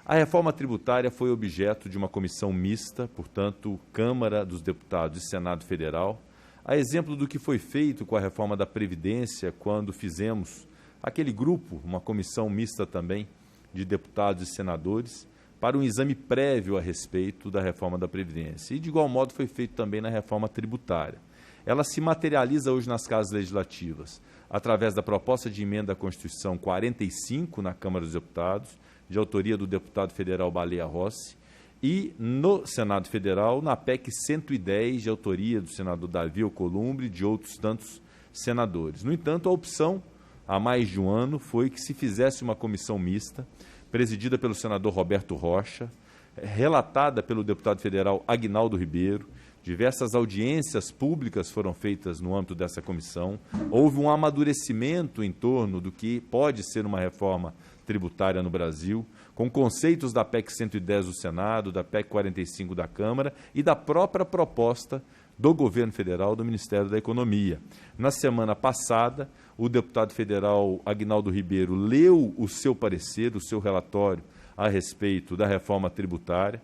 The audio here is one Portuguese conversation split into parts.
A reforma tributária foi objeto de uma comissão mista, portanto, Câmara dos Deputados e Senado Federal, a exemplo do que foi feito com a reforma da Previdência, quando fizemos aquele grupo, uma comissão mista também, de deputados e senadores, para um exame prévio a respeito da reforma da Previdência. E, de igual modo, foi feito também na reforma tributária. Ela se materializa hoje nas casas legislativas, através da proposta de emenda à Constituição 45, na Câmara dos Deputados, de autoria do deputado federal Baleia Rossi, e no Senado Federal, na PEC 110, de autoria do senador Davi Alcolumbre e de outros tantos senadores. No entanto, a opção, há mais de um ano, foi que se fizesse uma comissão mista, presidida pelo senador Roberto Rocha, relatada pelo deputado federal Aguinaldo Ribeiro. Diversas audiências públicas foram feitas no âmbito dessa comissão. Houve um amadurecimento em torno do que pode ser uma reforma tributária no Brasil, com conceitos da PEC 110 do Senado, da PEC 45 da Câmara e da própria proposta do governo federal, do Ministério da Economia. Na semana passada, o deputado federal Aguinaldo Ribeiro leu o seu parecer, o seu relatório a respeito da reforma tributária,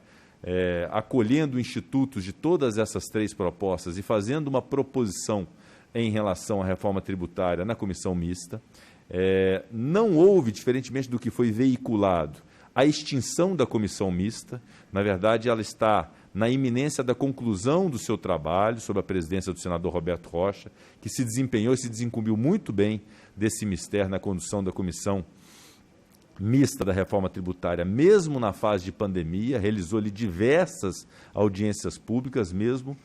acolhendo institutos de todas essas três propostas e fazendo uma proposição em relação à reforma tributária na comissão mista. Não houve, diferentemente do que foi veiculado, a extinção da comissão mista. Na verdade, ela está na iminência da conclusão do seu trabalho, sob a presidência do senador Roberto Rocha, que se desempenhou e se desincumbiu muito bem desse mistério na condução da comissão mista da reforma tributária, mesmo na fase de pandemia, realizou-lhe diversas audiências públicas, mesmo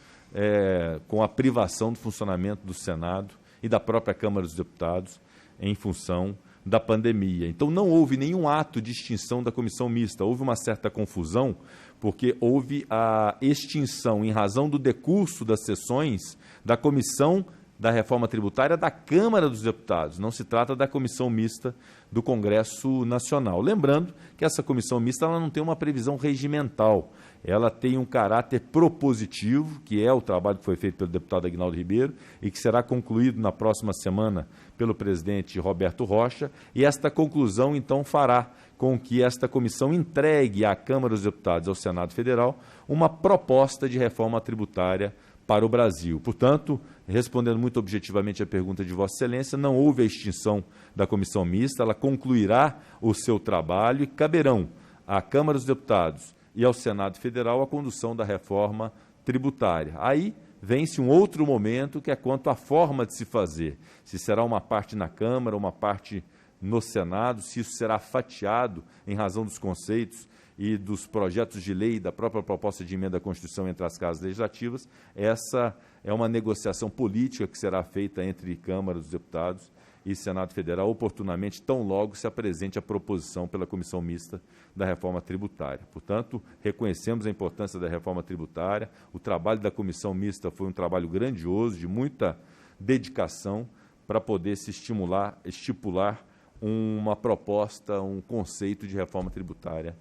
com a privação do funcionamento do Senado e da própria Câmara dos Deputados em função da pandemia. Então, não houve nenhum ato de extinção da comissão mista. Houve uma certa confusão, porque houve a extinção, em razão do decurso das sessões da comissão da reforma tributária da Câmara dos Deputados. Não se trata da comissão mista do Congresso Nacional. Lembrando que essa comissão mista ela não tem uma previsão regimental. Ela tem um caráter propositivo, que é o trabalho que foi feito pelo deputado Aguinaldo Ribeiro e que será concluído na próxima semana pelo presidente Roberto Rocha. E esta conclusão, então, fará com que esta comissão entregue à Câmara dos Deputados e ao Senado Federal uma proposta de reforma tributária para o Brasil. Portanto, respondendo muito objetivamente à pergunta de Vossa Excelência, não houve a extinção da comissão mista, ela concluirá o seu trabalho e caberão à Câmara dos Deputados e ao Senado Federal a condução da reforma tributária. Aí vem-se um outro momento, que é quanto à forma de se fazer. Se será uma parte na Câmara, uma parte no Senado, se isso será fatiado em razão dos conceitos e dos projetos de lei, da própria proposta de emenda à Constituição entre as casas legislativas. Essa é uma negociação política que será feita entre Câmara dos Deputados e Senado Federal, oportunamente, tão logo se apresente a proposição pela comissão mista da reforma tributária. Portanto, reconhecemos a importância da reforma tributária. O trabalho da comissão mista foi um trabalho grandioso, de muita dedicação, para poder se estipular uma proposta, um conceito de reforma tributária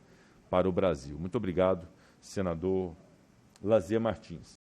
para o Brasil. Muito obrigado, senador Lazier Martins.